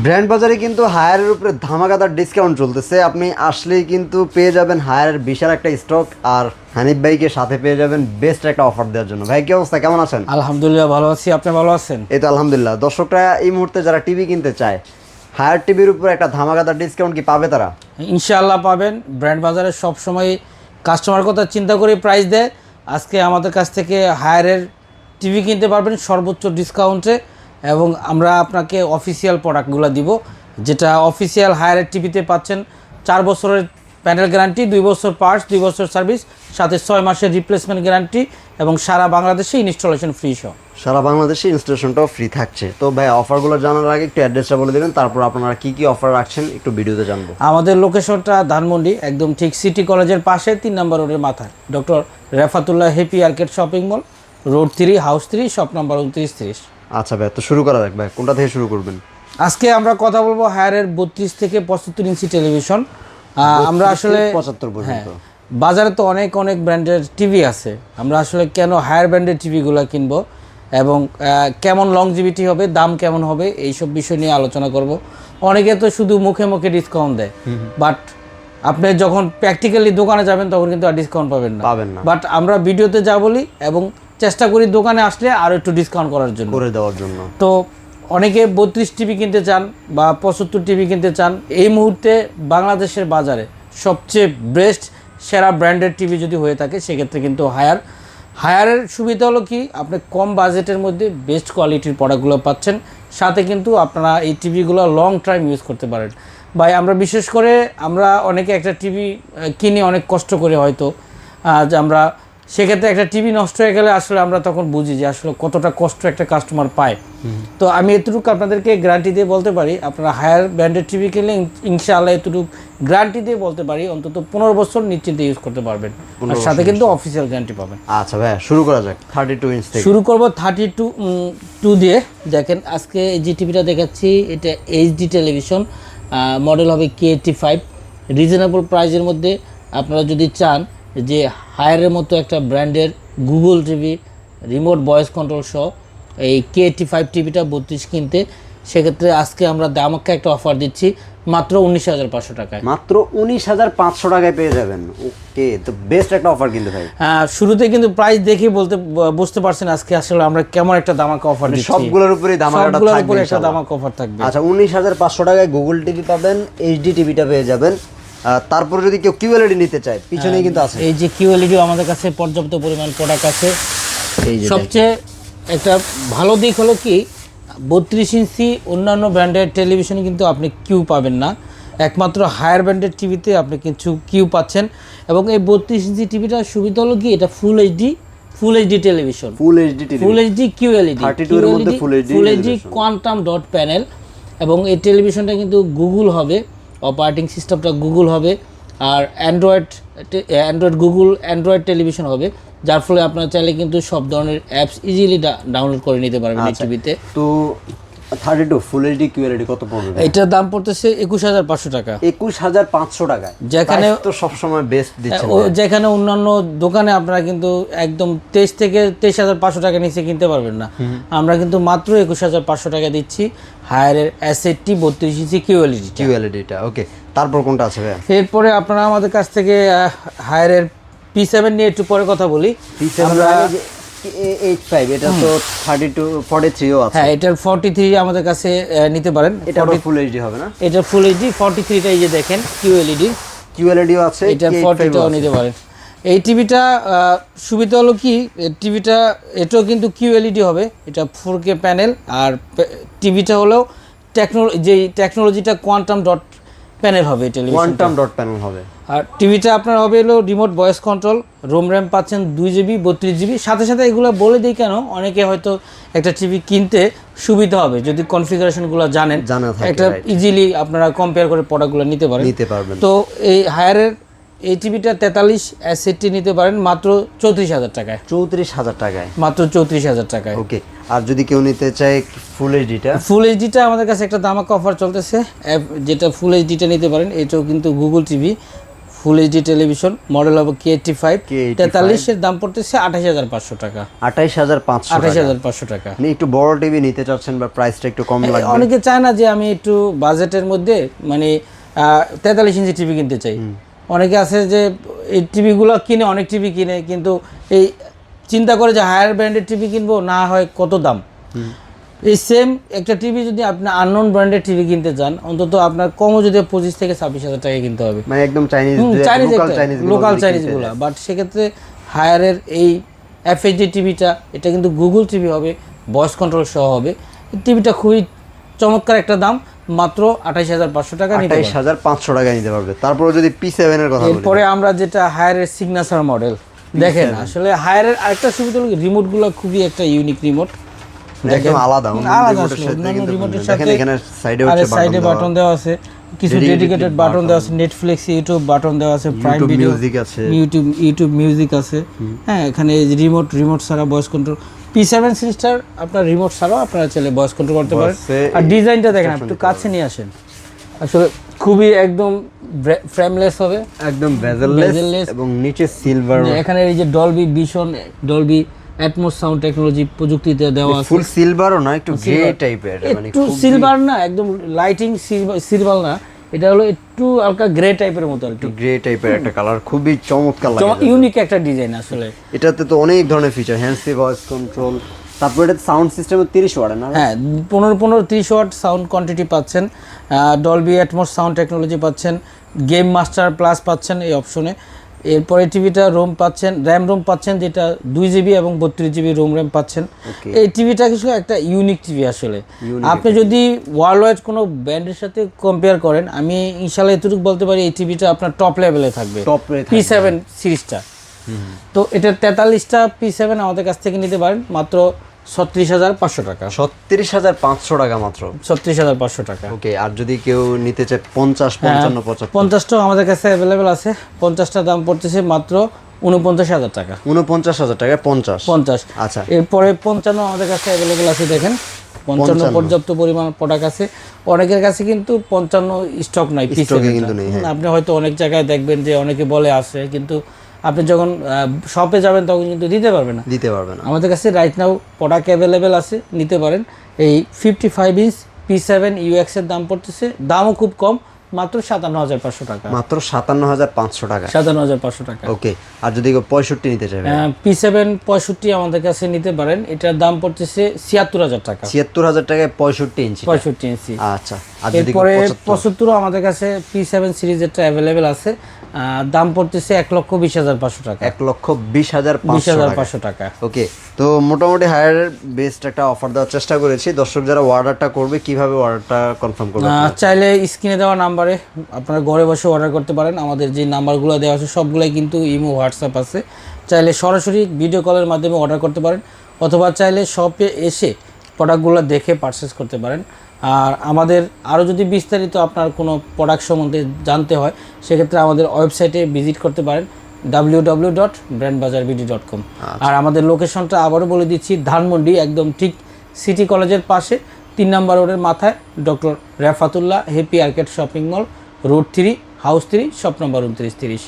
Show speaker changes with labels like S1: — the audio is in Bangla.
S1: ব্র্যান্ড বাজারে কিন্তু হায়ারের উপরে ধামাকাদার ডিসকাউন্ট চলতেছে। আপনি আসলেই কিন্তু পেয়ে যাবেন হায়ারের বিশাল একটা স্টক, আর হানিফ ভাইকে সাথে পেয়ে যাবেন বেস্ট একটা অফার দেওয়ার জন্য। ভাই কি অবস্থা, কেমন আছেন?
S2: আলহামদুলিল্লাহ ভালো আছি, আপনি ভালো আছেন?
S1: এই তো আলহামদুলিল্লাহ। দর্শকরা এই মুহূর্তে যারা টিভি কিনতে চায়, হায়ার টিভির উপর একটা ধামাকাদার ডিসকাউন্ট কি পাবে তারা?
S2: ইনশাআল্লাহ পাবেন। ব্র্যান্ড বাজারে সবসময় কাস্টমার কথা চিন্তা করে প্রাইস দেয়। আজকে আমাদের কাছ থেকে হায়ারের টিভি কিনতে পারবেন সর্বোচ্চ ডিসকাউন্টে, এবং আমরা আপনাকে অফিসিয়াল প্রোডাক্টগুলো দিব, যেটা অফিসিয়াল হায়ারের টিভিতে পাচ্ছেন 4 বছরের প্যানেল গ্যারান্টি, 2 বছর পার্টস, 2 বছর সার্ভিস, সাথে 6 মাসের রিপ্লেসমেন্ট গ্যারান্টি, এবং সারা বাংলাদেশে ইনস্টলেশন ফ্রি সহ।
S1: সারা বাংলাদেশে ইনস্টলেশনটাও ফ্রি থাকছে। তো ভাই অফারগুলো জানার আগে একটু অ্যাড্রেসটা বলে দেবেন, তারপর আপনারা কি কি অফার রাখছেন একটু ভিডিওতে জানবো।
S2: আমাদের লোকেশনটা ধানমন্ডি, একদম ঠিক সিটি কলেজের পাশে 3 নম্বর রোডের মাথায়, doctor Refatullah happy arcade shopping mall, road 3, house 3, shop number 2930।
S1: আচ্ছা ভাই, তো শুরু করা যাক। ভাই কোনটা থেকে শুরু করবেন?
S2: আজকে আমরা কথা বলবো হায়ারের 32 থেকে 75 ইঞ্চি টেলিভিশন। আমরা আসলে
S1: 75 পর্যন্ত
S2: বাজারে তো অনেক অনেক ব্র্যান্ডের টিভি আছে, আমরা আসলে কেন হায়ার ব্র্যান্ডের টিভিগুলো কিনবো এবং কেমন লংজিভিটি হবে, দাম কেমন হবে, এইসব বিষয় নিয়ে আলোচনা করব। অনেকে তো শুধু মুখে মুখে ডিসকাউন্ট দেয়, বাট আপনি যখন প্র্যাকটিক্যালি দোকানে যাবেন তখন কিন্তু আর ডিসকাউন্ট পাবেন না। বাট আমরা ভিডিওতে যা বলি এবং চেষ্টা করি দোকানে আসলে আরও একটু ডিসকাউন্ট করার জন্য,
S1: করে দেওয়ার জন্য।
S2: তো অনেকে 32 টিভি কিনতে চান বা 75 টিভি কিনতে চান। এই মুহূর্তে বাংলাদেশের বাজারে সবচেয়ে বেস্ট সেরা ব্র্যান্ডের টিভি যদি হয়ে থাকে সেক্ষেত্রে কিন্তু হায়ারের সুবিধা হলো কি, আপনি কম বাজেটের মধ্যে বেস্ট কোয়ালিটির প্রোডাক্টগুলো পাচ্ছেন, সাথে কিন্তু আপনারা এই টিভিগুলো লং টাইম ইউজ করতে পারেন। ভাই আমরা বিশেষ করে আমরা অনেকে একটা টিভি কিনে অনেক কষ্ট করে, হয়তো যে আমরা সেক্ষেত্রে একটা টিভি নষ্ট হয়ে গেলে আসলে আমরা তখন বুঝি যে আসলে কতটা কষ্ট একটা কাস্টমার পায়। তো আমি এতটুকু আপনাদেরকে গ্যারান্টি দিয়ে বলতে পারি, আপনারা হায়ার ব্র্যান্ডের টিভি কিনলে ইনশাআল্লাহ এতটুকু গ্যারান্টি দিয়ে বলতে পারি অন্তত 15 বছর নিশ্চিন্তে ইউজ করতে পারবেন, আর সাথে কিন্তু অফিসিয়াল গ্যারান্টি পাবেন।
S1: আচ্ছা ভাই শুরু করা যাক 32 ইঞ্চ থেকে।
S2: শুরু করব 32 দিয়ে। দেখেন আজকে যে টিভিটা দেখাচ্ছি এটা এইচডি টেলিভিশন, মডেল হবে K85। রিজনেবল প্রাইসের মধ্যে আপনারা যদি চান যে হায়ারের মতো একটা ব্র্যান্ডের Google TV, remote voice control সহ এই K85 টিভিটা 32 কিনতে, সেক্ষেত্রে আজকে আমরা দামাক্কা একটা অফার দিচ্ছি মাত্র 19,500 টাকায়।
S1: মাত্র 19,500 টাকায় পেয়ে যাবেন। ওকে, তো বেস্ট একটা অফার কিন্তু ভাই।
S2: শুরুতে কিন্তু প্রাইস দেখে বুঝতে পারছেন আজকে আসলে আমরা কেমন একটা দামাক্কা অফার দিচ্ছি।
S1: সবগুলোর উপরেই দামাক্কাটা থাকবে,
S2: একটা দামাক্কা অফার থাকবে।
S1: আচ্ছা 19,500 টাকায় গুগল টিভি পাবেন, এইচডি টিভিটা পেয়ে যাবেন। তারপর যদি কেউ কিউএলইডি নিতে চায়, পিছনেই কিন্তু আছে।
S2: এই যে কিউএলইডি আমাদের কাছে পর্যাপ্ত পরিমাণ প্রোডাক্ট আছে। সবচেয়ে একটা ভালো দিক হলো কি, 32 ইঞ্চি অন্যান্য ব্র্যান্ডের টেলিভিশনে কিন্তু আপনি কিউ পাবেন না, একমাত্র হায়ার ব্র্যান্ডের টিভিতে আপনি কিছু কিউ পাচ্ছেন। এবং এই 32 ইঞ্চি টিভিটার সুবিধা হলো কি, এটা full HD television, full HD QLED,
S1: 32 এর মধ্যে
S2: full HD quantum dot panel. এবং এই টেলিভিশনটা কিন্তু গুগল হবে, অপারেটিং সিস্টেমটা গুগল হবে, আর অ্যান্ড্রয়েড টেলিভিশন হবে, যার ফলে আপনারা চাইলে কিন্তু সব ধরনের অ্যাপস ইজিলি ডাউনলোড করে নিতে পারবেন এই টিভিতে।
S1: তো 32 ফুল এইচডি কিউএলইডি কত পড়বে?
S2: এটার দাম পড়তেছে 21,500 টাকা।
S1: 21,500 টাকায়, যেখানে তো সবসময় বেস্ট দিচ্ছে।
S2: যেখানে অন্যান্য দোকানে আপনারা কিন্তু একদম 23 থেকে 23,500 টাকা নিচে কিনতে পারবেন না, আমরা কিন্তু মাত্র 21,500 টাকা দিচ্ছি হায়ারের এসএটি 32 ইঞ্চি কিউএলইডিটা।
S1: ওকে, তারপর কোনটা আছে ভাই?
S2: এরপরে আপনারা আমাদের কাছ থেকে হায়ারের P7 নিয়ে একটু পরে কথা বলি।
S1: P7 H5, এটা তো 43ও আছে।
S2: হ্যাঁ, এটার 43 আমাদের কাছে নিতে পারেন।
S1: এটা ফুল এইচডি হবে না?
S2: এটা ফুল এইচডি 43টা এই যে দেখেন
S1: কিউএলইডিও আছে,
S2: এটা 40টাও নিতে পারেন। এই টিভিটা সুবিধা হলো কি, টিভিটা এটাও কিন্তু কিউএলইডি হবে, এটা 4K প্যানেল, আর টিভিটা হলো টেকনোলজিটা কোয়ান্টাম ডট প্যানেল হবে,
S1: কোয়ান্টাম ডট প্যানেল হবে।
S2: আর টিভিটা আপনার হবে হলো remote voice control, Rome RAM পাচ্ছেন 2 জিবি 32 জিবি। সাথে সাথে এগুলো বলে দিই কেন, অনেকে হয়তো একটা টিভি কিনতে সুবিধা হবে যদি কনফিগারেশনগুলো জানা থাকে, একটা ইজিলি আপনারা কম্পেয়ার করে প্রোডাক্টগুলো নিতে পারবেন। তো এই হায়ারের এই টিভিটা 43 এসএটি নিতে পারেন মাত্র 34,000 টাকায়।
S1: 34,000 টাকায়,
S2: মাত্র 34,000 টাকায়।
S1: ওকে। আর যদি কেউ নিতে চায় ফুল এইচডিটা
S2: আমাদের কাছে একটা দামাক্কা অফার চলতেছে, যেটা ফুল এইচডিটা নিতে পারেন। এটাও কিন্তু Google TV full HD television, model হবে K85,
S1: K85
S2: 43 এর দাম পড়তেছে 28500 টাকা।
S1: 28500
S2: 28500 টাকা।
S1: আপনি একটু বড় টিভি নিতে চাচ্ছেন বা প্রাইসটা একটু কম লাগবে,
S2: অনেকে চায় না যে আমি একটু বাজেটের মধ্যে মানে 43 ইঞ্চি টিভি কিনতে চাই। অনেকে আছে যে এই টিভিগুলো কিনে, অনেক টিভি কিনে, কিন্তু এই চিন্তা করে যে হায়ার ব্র্যান্ডের টিভি কিনবো, না হয় কত দাম। এই সেম একটা টিভি যদি আপনি আননোন ব্র্যান্ডের টিভি কিনতে চান, অন্তত আপনার কমও যদি 25 থেকে 26 হাজার টাকা কিনতে হবে,
S1: মানে একদম চাইনিজ
S2: লোকাল চাইনিজগুলো। বাট সেক্ষেত্রে হায়ারের এই এফএইচডি টিভিটা, এটা কিন্তু গুগল টিভি হবে, ভয়েস কন্ট্রোল সহ হবে। টিভিটা খুবই চমৎকার একটা দাম, মাত্র 28500 টাকা নিতে পারবেন।
S1: 28500 টাকা নিতে পারবে। তারপরে যদি P7 এর কথা বলি,
S2: এরপরে আমরা যেটা হায়ারের সিগনেচার মডেল দেখেন, আসলে হায়ারের আরেকটা সুবিধা হলো রিমোটগুলো খুবই একটা ইউনিক রিমোট,
S1: একদম আলাদা
S2: রিমোটের
S1: দেখেন
S2: সাথে
S1: এখানে সাইডে
S2: সাইডে
S1: হচ্ছে
S2: বাটন দেওয়া আছে, কিছু ডেডিকেটেড বাটন দেওয়া আছে, নেটফ্লিক্স, ইউটিউব বাটন দেওয়া আছে, প্রাইম ভিডিও,
S1: মিউজিক আছে,
S2: ইউটিউব মিউজিক আছে। হ্যাঁ, এখানে রিমোট ছাড়া ভয়েস কন্ট্রোল। P7 সিরিজটার আপনার রিমোট ছাড়াও আপনারা চাইলে ভয়েস কন্ট্রোল করতে পারেন। আর ডিজাইনটা দেখেন, একটু কাছে নিয়ে আসেন, আসলে খুবই একদম ফ্রেমলেস হবে,
S1: একদম বেজেললেস এবং নিচে সিলভার।
S2: এখানে এই যে Dolby vision, Dolby atoms sound technology প্রযুক্তিতে দেওয়া আছে।
S1: ফুল সিলভারও না, একটু গ্রে টাইপের, মানে
S2: একটু সিলভার না, একদম লাইটিং সিলভার না, এটা হলো একটু হালকা গ্রে টাইপের মতো, একটু
S1: গ্রে টাইপের একটা কালার, খুবই চমৎকার লাগে,
S2: ইউনিক একটা ডিজাইন আসলে।
S1: এটাতে তো অনেক ধরনের feature, hand free voice control, তারপরে এটা সাউন্ড সিস্টেমে 30 ওয়াট না?
S2: হ্যাঁ, 15-30 ওয়াট সাউন্ড কোয়ান্টিটি পাচ্ছেন, ডলবি অ্যাটমস সাউন্ড টেকনোলজি পাচ্ছেন, গেম মাস্টার প্লাস পাচ্ছেন এই অপশনে। এরপরে টিভিটা রোম পাচ্ছেন, রোম পাচ্ছেন, যেটা 2 GB এবং 32 GB র্যাম পাচ্ছেন। এই টিভিটা কিছু একটা ইউনিক টিভি আসলে। আপনি যদি ওয়ার্ল্ড ওয়াইড কোনো ব্র্যান্ডের সাথে কম্পেয়ার করেন, আমি ইনশাল্লাহ এতটুকু বলতে পারি এই টিভিটা আপনার টপ লেভেলে থাকবে, P7 সিরিজটা। তো এটা 43টা P7 আমাদের কাছ থেকে নিতে পারেন মাত্র 36500 টাকা।
S1: 36500 টাকা মাত্র,
S2: 36500 টাকা।
S1: ওকে। আর যদি কেউ নিতে চায় 50, 55, 75,
S2: 50টাও আমাদের কাছে অ্যাভেলেবেল আছে। 50টা দাম পড়তেছে মাত্র 49000 টাকা।
S1: 49000 টাকায় 50। আচ্ছা,
S2: এরপরে 55 আমাদের কাছে অ্যাভেলেবেল আছে। দেখেন 55 পর্যাপ্ত পরিমাণ প্রোডাক্ট আছে। অনেকের কাছে কিন্তু 55 স্টক নাই,
S1: কিন্তু নেই।
S2: আপনি হয়তো অনেক জায়গায় দেখবেন যে অনেকে বলে আসে, কিন্তু আপনি যখন শপে যাবেন তখন কিন্তু দিতে পারবে না। আমাদের কাছে রাইট নাও প্রোডাক্ট অ্যাভেলেবেল আছে, নিতে পারেন। এই 55 ইঞ্চ P7 UX এর দাম পড়তেছে, দামও খুব কম, মাত্র 57500 টাকা।
S1: মাত্র 57500 টাকা,
S2: 57500 টাকা।
S1: ওকে। আর যদি কেউ 65 নিতে চায়,
S2: P7 65 আমাদের কাছে নিতে পারেন, এটার দাম পড়তেছে 76000 টাকা।
S1: 76000 টাকায় 65 ইঞ্চি। আচ্ছা। আর যদি
S2: এরপরে 75 আমাদের কাছে P7 সিরিজেরটা অ্যাভেলেবেল আছে, দাম পড়তেছে 1,20,500 টাকা।
S1: 1,20,500
S2: টাকা।
S1: ওকে। তো মোটামুটি হায়ার বেস্ট একটা অফার দেওয়ার চেষ্টা করেছি। দর্শক যারা অর্ডারটা করবে, কিভাবে অর্ডারটা কনফার্ম করবে?
S2: চাইলে স্ক্রিনে দেওয়া নাম্বারে আপনারা ঘরে বসে অর্ডার করতে পারেন। আমাদের যে নাম্বারগুলো দেওয়া আছে সবগুলাই কিন্তু ইমো, হোয়াটসঅ্যাপ আছে। চাইলে সরাসরি ভিডিও কলের মাধ্যমে অর্ডার করতে পারেন, অথবা চাইলে শপে এসে প্রোডাক্টগুলো দেখে পারচেস করতে পারেন। আর আমাদের আরও যদি বিস্তারিত আপনার কোনো প্রোডাক্ট সম্বন্ধে জানতে হয়, সেক্ষেত্রে আমাদের ওয়েবসাইটে ভিজিট করতে পারেন, www.brandbazarbd.com। আর আমাদের লোকেশনটা আবারও বলে দিচ্ছি, ধানমন্ডি, একদম ঠিক সিটি কলেজের পাশে 3 নম্বর রোডের মাথায়, doctor Refatullah happy arcade shopping mall, road 3, house 3, shop number 2930।